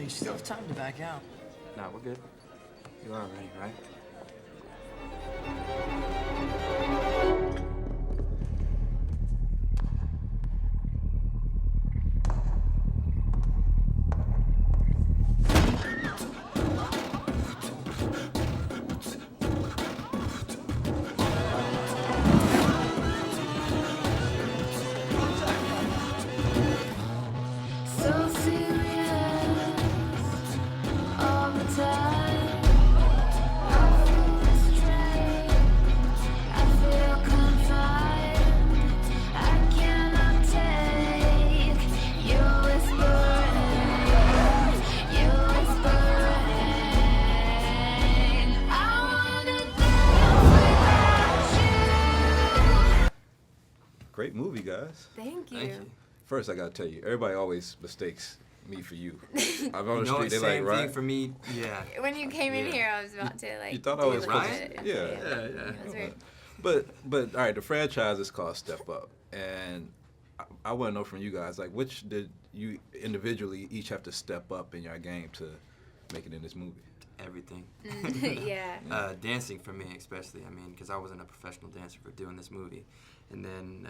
You still have time to back out. Nah, we're good. You are ready, right? Great movie, guys. Thank you. Thank you. First, I gotta tell you, everybody always mistakes me for you. I'm on the You know, street, they're same like, thing right? for me. Yeah. When you came in Yeah. here, I was about to like. You thought I do was like right? it. Yeah. It was weird. But all right, the franchise is called Step Up, and I want to know from you guys, like, which did you individually each have to step up in your game to make it in this movie? Everything. Yeah. Dancing for me especially, I mean, because I wasn't a professional dancer for doing this movie. And then,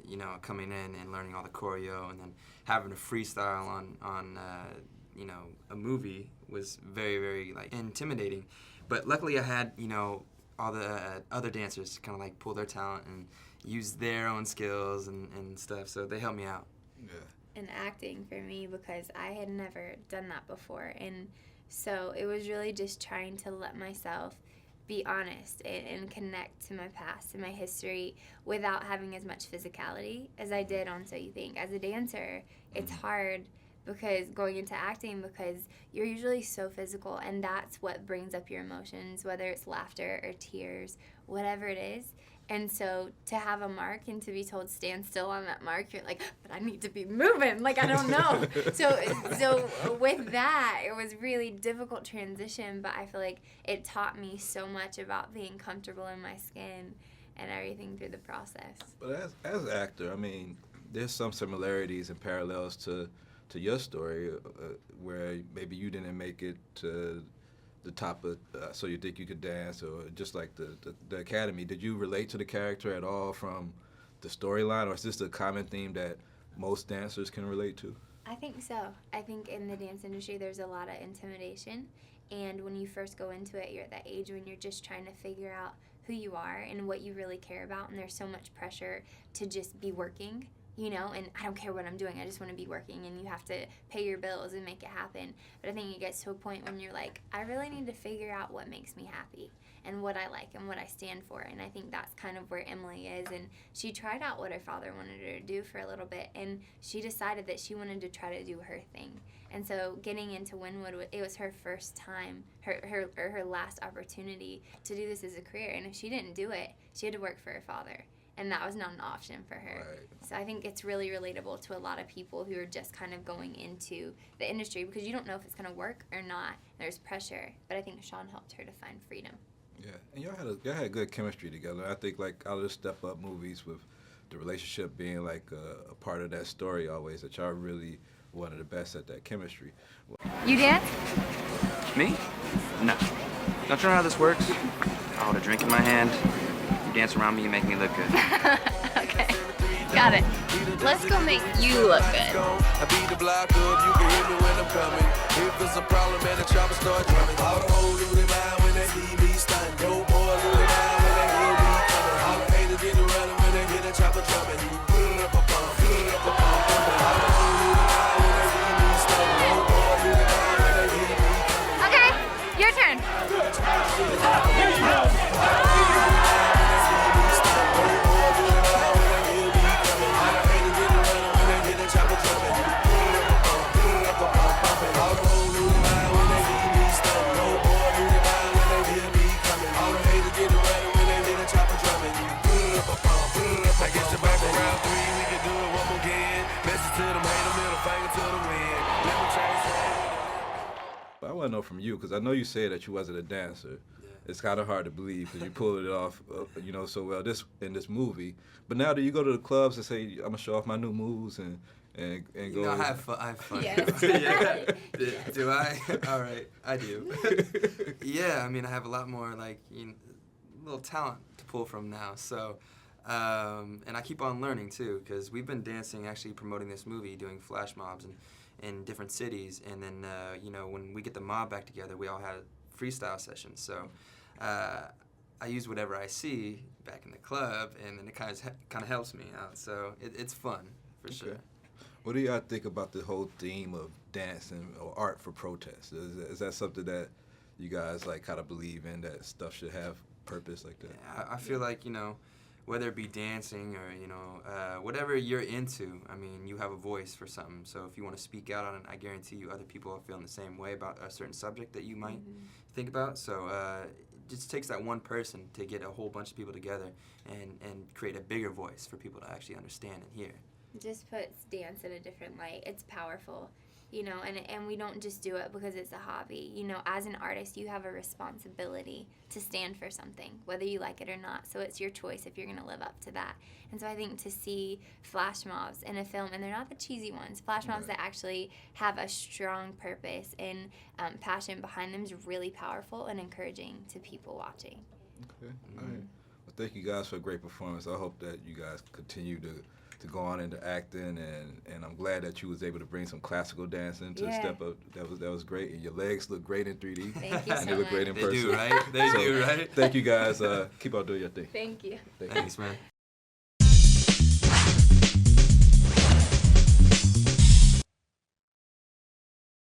you know, coming in and learning all the choreo and then having to freestyle on you know, a movie was very, very, like, intimidating. But luckily I had, you know, all the other dancers kind of, like, pull their talent and use their own skills and stuff, so they helped me out. Yeah. And acting for me, because I had never done that before. And so it was really just trying to let myself be honest and connect to my past and my history without having as much physicality as I did on So You Think. As a dancer, it's hard because going into acting, because you're usually so physical, and that's what brings up your emotions, whether it's laughter or tears, whatever it is. And so to have a mark and to be told stand still on that mark, you're like, but I need to be moving. Like, I don't know. So with that, it was really difficult transition, but I feel like it taught me so much about being comfortable in my skin and everything through the process. But as an actor, I mean, there's some similarities and parallels to your story, where maybe you didn't make it to the top of So You Think You Could Dance, or just like the Academy. Did you relate to the character at all from the storyline, or is this a common theme that most dancers can relate to? I think so. I think in the dance industry there's a lot of intimidation, and when you first go into it, you're at that age when you're just trying to figure out who you are and what you really care about, and there's so much pressure to just be working, you know, and I don't care what I'm doing, I just want to be working, and you have to pay your bills and make it happen. But I think it gets to a point when you're like, I really need to figure out what makes me happy and what I like and what I stand for, and I think that's kind of where Emily is. And she tried out what her father wanted her to do for a little bit, and she decided that she wanted to try to do her thing. And so getting into Wynwood, it was her first time, her last opportunity to do this as a career, and if she didn't do it, she had to work for her father. And that was not an option for her. Right. So I think it's really relatable to a lot of people who are just kind of going into the industry because you don't know if it's going to work or not. There's pressure. But I think Sean helped her to find freedom. Yeah, and y'all had good chemistry together. I think, like, out of the Step Up movies, with the relationship being like a part of that story always, that y'all really one of the best at that chemistry. You dance? Me? No. Don't you know how this works? I hold a drink in my hand. You dance around me, you make me look good. Okay, got it. Let's go make you look good. I beat the block up, you can hear me when I'm coming. If it's a problem, man, the chopper start drumming. All the hoes lose their mind when they see me stunning. Dope boys lose their mind when they hear me coming. All the haters get to running when they hear the chopper drumming. Put up a bump, put up a bump. All the hoes lose their mind when they see me stunning. Dope boys lose their mind when they hear me coming. Okay, your turn. But I want to know from you, because I know you said that you wasn't a dancer. Yeah. It's kind of hard to believe because you pulled it off, you know, so well in this movie. But now, do you go to the clubs and say, "I'm gonna show off my new moves," and and You go. know, I have fun. Yes. Yeah. Yes. Do I? All right, I do. Yeah, I mean, I have a lot more like little talent to pull from now. So, and I keep on learning too, because we've been dancing, actually promoting this movie, doing flash mobs in different cities, and then when we get the mob back together, we all had freestyle sessions. So, I use whatever I see back in the club, and then it kind of helps me out. So it's fun for sure. What do y'all think about the whole theme of dancing or art for protest? Is that something that you guys like kind of believe in, that stuff should have purpose like that? Yeah, I feel like, whether it be dancing or, whatever you're into, I mean, you have a voice for something. So if you want to speak out on it, I guarantee you other people are feeling the same way about a certain subject that you might think about. So it just takes that one person to get a whole bunch of people together and create a bigger voice for people to actually understand and hear. It just puts dance in a different light. It's powerful. And we don't just do it because it's a hobby. As an artist, you have a responsibility to stand for something, whether you like it or not. So it's your choice if you're going to live up to that. And so I think to see flash mobs in a film, and they're not the cheesy ones, flash mobs that actually have a strong purpose and passion behind them is really powerful and encouraging to people watching. Okay. All right. Well, thank you guys for a great performance. I hope that you guys continue to go on into acting, and I'm glad that you was able to bring some classical dancing to step up. That was great, and your legs look great in 3D. Thank you and so they look much. great in person. They do, right? They do, right? Thank you guys. Keep on doing your thing. Thank you. Thank you. Thanks, man.